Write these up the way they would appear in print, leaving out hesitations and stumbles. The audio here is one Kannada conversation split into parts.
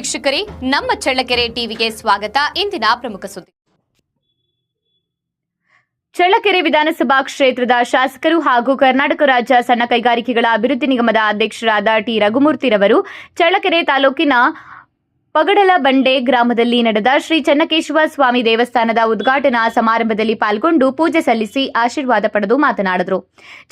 ವೀಕ್ಷಕರೇ, ನಮ್ಮ ಚಳ್ಳಕೆರೆ ಟಿವಿಗೆ ಸ್ವಾಗತ. ಇಂದಿನ ಪ್ರಮುಖ ಸುದ್ದಿ. ಚಳ್ಳಕೆರೆ ವಿಧಾನಸಭಾ ಕ್ಷೇತ್ರದ ಶಾಸಕರು ಹಾಗೂ ಕರ್ನಾಟಕ ರಾಜ್ಯ ಸಣ್ಣ ಕೈಗಾರಿಕೆಗಳ ಅಭಿವೃದ್ಧಿ ನಿಗಮದ ಅಧ್ಯಕ್ಷರಾದ ಟಿ ರಘುಮೂರ್ತಿರವರು ಚಳ್ಳಕೆರೆ ತಾಲೂಕಿನ ಪಗಡಲಬಂಡೆ ಗ್ರಾಮದಲ್ಲಿ ನಡೆದ ಶ್ರೀ ಚೆನ್ನಕೇಶವ ಸ್ವಾಮಿ ದೇವಸ್ಥಾನದ ಉದ್ಘಾಟನಾ ಸಮಾರಂಭದಲ್ಲಿ ಪಾಲ್ಗೊಂಡು ಪೂಜೆ ಸಲ್ಲಿಸಿ ಆಶೀರ್ವಾದ ಪಡೆದು ಮಾತನಾಡಿದರು.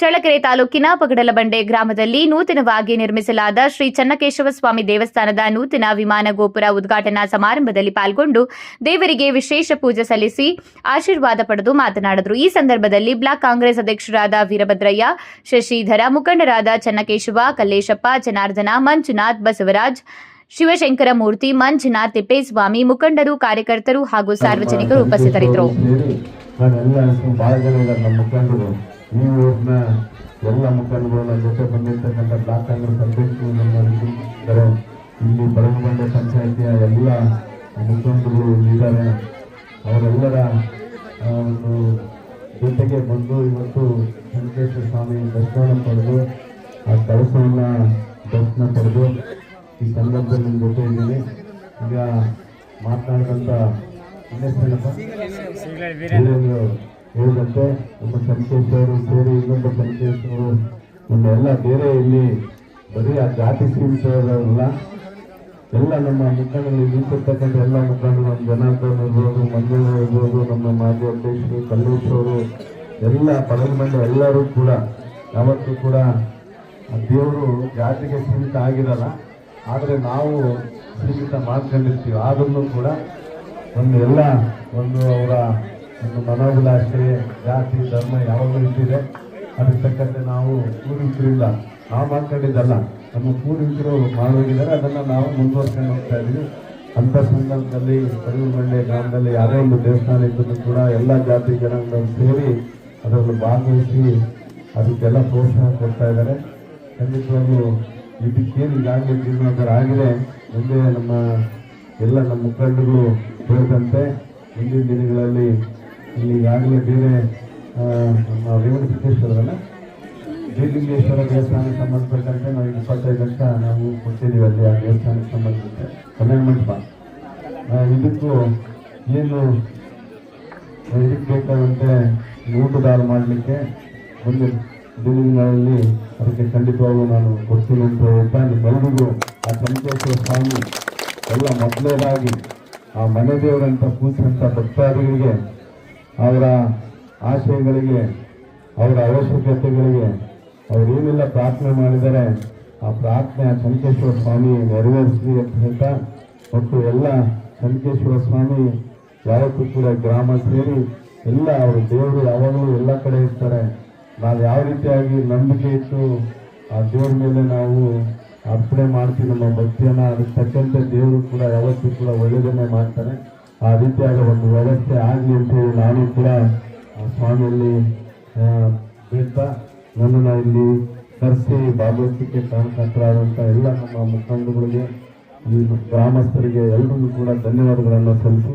ಚಳ್ಳಕೆರೆ ತಾಲೂಕಿನ ಪಗಡಲಬಂಡೆ ಗ್ರಾಮದಲ್ಲಿ ನೂತನವಾಗಿ ನಿರ್ಮಿಸಲಾದ ಶ್ರೀ ಚೆನ್ನಕೇಶವ ಸ್ವಾಮಿ ದೇವಸ್ಥಾನದ ನೂತನ ವಿಮಾನ ಗೋಪುರ ಉದ್ಘಾಟನಾ ಸಮಾರಂಭದಲ್ಲಿ ಪಾಲ್ಗೊಂಡು ದೇವರಿಗೆ ವಿಶೇಷ ಪೂಜೆ ಸಲ್ಲಿಸಿ ಆಶೀರ್ವಾದ ಪಡೆದು ಮಾತನಾಡಿದರು. ಈ ಸಂದರ್ಭದಲ್ಲಿ ಬ್ಲಾಕ್ ಕಾಂಗ್ರೆಸ್ ಅಧ್ಯಕ್ಷರಾದ ವೀರಭದ್ರಯ್ಯ, ಶಶಿಧರ, ಮುಖಂಡರಾದ ಚೆನ್ನಕೇಶವ, ಕಲ್ಲೇಶಪ್ಪ, ಜನಾರ್ದನ, ಮಂಜುನಾಥ್, ಬಸವರಾಜ್, ಶಿವಶಂಕರ ಮೂರ್ತಿ, ಮಂಜುನಾಥ್, ತಿಪ್ಪೇಸ್ವಾಮಿ, ಮುಖಂಡರು, ಕಾರ್ಯಕರ್ತರು ಹಾಗೂ ಸಾರ್ವಜನಿಕರು ಉಪಸ್ಥಿತರಿದ್ದರು. ಎಲ್ಲ ಮುಖಂಡರು ನನ್ನ ಜೊತೆ ಬಂದಿರತಕ್ಕಂಥ ಬ್ಲಾಕ್ ಕಾಂಗ್ರೆಸ್ ಅಧ್ಯಕ್ಷರು, ಇಲ್ಲಿ ಬಡಗುಬಂಡೆ ಪಂಚಾಯಿತಿಯ ಎಲ್ಲ ಮುಖಂಡರು ಇಲ್ಲಿದ್ದಾರೆ. ಅವರೆಲ್ಲರ ಒಂದು ಜೊತೆಗೆ ಬಂದು ಇವತ್ತು ಚೆನ್ನಕೇಶವ ಸ್ವಾಮಿ ದರ್ಶನ ಪಡೆದು ಆ ಕಳಸವನ್ನು ದರ್ಶನ ಪಡೆದು ಈ ಸಂದರ್ಭದಲ್ಲಿ ನಿಮ್ಮ ಜೊತೆ ಇದ್ದೀನಿ. ಈಗ ಮಾತನಾಡಿದಂಥ ಹೇಳಿದಂತೆ ನಮ್ಮ ಚೆನ್ನಕೇಶ್ವರು ಸೇರಿ ಇನ್ನೊಬ್ಬ ಚೆನ್ನಕೇಶ್ವರು ನಮ್ಮೆಲ್ಲ ಬೇರೆ ಇಲ್ಲಿ ಬರೀ ಆ ಜಾತಿ ಸೀಮಿತವರಲ್ಲ, ಎಲ್ಲ ನಮ್ಮ ಮುಖಂಡರಲ್ಲಿ ನಿಂತಿರ್ತಕ್ಕಂಥ ಎಲ್ಲ ಮುಖಂಡರು, ನಮ್ಮ ಜನಾರ್ದನ್ ಇರ್ಬೋದು, ಮಂಜಣ್ಣ ಇರ್ಬೋದು, ನಮ್ಮ ಮಾಜಿ ಅಧ್ಯಕ್ಷರು ಕಲ್ಲೇಶ್ವರು, ಎಲ್ಲ ಪದಮಂಡಿ ಎಲ್ಲರೂ ಕೂಡ ಯಾವತ್ತೂ ಕೂಡ ದೇವರು ಜಾತಿಗೆ ಸೀಮಿತ ಆಗಿರಲ್ಲ. ಆದರೆ ನಾವು ಸೀಮಿತ ಮಾಡ್ಕೊಂಡಿರ್ತೀವಿ. ಆದ್ರೂ ಕೂಡ ಅವರ ಒಂದು ಮನೋಭಿಲಾಷೆ, ಜಾತಿ, ಧರ್ಮ ಯಾವಾಗಲೂ ಇಟ್ಟಿದೆ. ಅದಕ್ಕೆ ತಕ್ಕಂತೆ ನಾವು ಪೂರ್ವಿಕರಿಂದ ನಾವು ಮಾಡ್ಕೊಂಡಿದ್ದಲ್ಲ, ನಮ್ಮ ಪೂರ್ವಿಕರು ಮಾಡೋಗಿದ್ದಾರೆ. ಅದನ್ನು ನಾವು ಮುಂದುವರ್ಸ್ಕೊಂಡು ಹೋಗ್ತಾ ಇದ್ದೀವಿ. ಅಂಥ ಸಂದರ್ಭದಲ್ಲಿ ಪಡಗುಬಂಡೆ ಗ್ರಾಮದಲ್ಲಿ ಯಾವುದೇ ಒಂದು ದೇವಸ್ಥಾನ ಇದ್ದರೂ ಕೂಡ ಎಲ್ಲ ಜಾತಿ ಜನಾಂಗದವರು ಸೇರಿ ಅದರಲ್ಲಿ ಭಾಗವಹಿಸಿ ಅದಕ್ಕೆಲ್ಲ ಪ್ರೋತ್ಸಾಹ ಕೊಡ್ತಾ ಇದ್ದಾರೆ. ಖಂಡಿತವಾಗ್ಲೂ ಇದಕ್ಕೇನು ಈಗಾಗಲೇ ಜೀರ್ಣೋದ್ಧಾರ ಆಗಿದೆ. ಮುಂದೆ ನಮ್ಮ ಮುಖಂಡರು ಸೇರಿದಂತೆ ಮುಂದಿನ ದಿನಗಳಲ್ಲಿ ಇಲ್ಲಿ ಈಗಾಗಲೇ ಬೇರೆ ನಮ್ಮ ರೇವಣಸಿದ್ದೇಶ್ವರಲ್ಲ ಶ್ರೀಲಿಂಗೇಶ್ವರ ದೇವಸ್ಥಾನಕ್ಕೆ ಸಂಬಂಧಪಟ್ಟಂತೆ ನಾವು 25 ಲಕ್ಷ ನಾವು ಕೊಟ್ಟಿದ್ದೀವಿ. ಅಲ್ಲಿ ಆ ದೇವಸ್ಥಾನಕ್ಕೆ ಸಂಬಂಧಿಸಿದೆ ಕಲ್ಯಾಣ ಮಂಟಪ. ಇದಕ್ಕೂ ಏನು ಇದಕ್ಕೆ ಬೇಕಾದಂತೆ ಊಟದಾರ ಮಾಡಲಿಕ್ಕೆ ಒಂದು ದಿನಗಳಲ್ಲಿ ಅದಕ್ಕೆ ಖಂಡಿತವಾಗೂ ನಾನು ಕೊಡ್ತೀನಿ ಅಂತ ಹೇಳ್ತಾ, ನಿಮ್ಮೆಲ್ಲರಿಗೂ ಆ ಚೆನ್ನಕೇಶವ ಸ್ವಾಮಿ ಎಲ್ಲ ಮೊದಲನೇದಾಗಿ ಆ ಮನೆ ದೇವರಂತ ಕೂತಿರುವಂಥ ಭಕ್ತಾದಿಗಳಿಗೆ ಅವರ ಆಶಯಗಳಿಗೆ, ಅವರ ಅವಶ್ಯಕತೆಗಳಿಗೆ ಅವರೇನೆಲ್ಲ ಪ್ರಾರ್ಥನೆ ಮಾಡಿದರೆ ಆ ಪ್ರಾರ್ಥನೆ ಆ ಚೆನ್ನಕೇಶವ ಸ್ವಾಮಿ ನೆರವೇರಿಸಲಿ ಅಂತ ಹೇಳ್ತಾ, ಮತ್ತು ಎಲ್ಲ ಚೆನ್ನಕೇಶವ ಸ್ವಾಮಿ ಯಾವತ್ತೂ ಕೂಡ ಗ್ರಾಮ ಸೇರಿ ಎಲ್ಲ ಅವರು ದೇವರು ಯಾವಾಗಲೂ ಎಲ್ಲ ಕಡೆ ಇರ್ತಾರೆ. ನಾವು ಯಾವ ರೀತಿಯಾಗಿ ನಂಬಿಕೆ ಇಟ್ಟು ಆ ದೇವ್ರ ಮೇಲೆ ನಾವು ಅರ್ಪಣೆ ಮಾಡ್ತೀವಿ ನಮ್ಮ ಭಕ್ತಿಯನ್ನು, ಅದಕ್ಕೆ ತಕ್ಕಂತೆ ದೇವರು ಕೂಡ ಯಾವತ್ತೂ ಕೂಡ ಒಳ್ಳೆಯದನ್ನೇ ಮಾಡ್ತಾರೆ. ಆ ರೀತಿಯಾದ ಒಂದು ವ್ಯವಸ್ಥೆ ಆಗಲಿ ಅಂತೇಳಿ ನಾನು ಕೂಡ ಆ ಸ್ವಾಮಿಯಲ್ಲಿ ಬೇಡ್ತಾ ನನ್ನನ್ನು ಇಲ್ಲಿ ಕರೆಸಿ ಭಾಗವಹಿಸಲಿಕ್ಕೆ ಕಾರಣಕರ್ತರಾದಂಥ ಎಲ್ಲ ನಮ್ಮ ಮುಖಂಡರುಗಳಿಗೆ, ಈ ಗ್ರಾಮಸ್ಥರಿಗೆ ಎಲ್ಲರಿಗೂ ಕೂಡ ಧನ್ಯವಾದಗಳನ್ನು ಸಲ್ಲಿಸಿ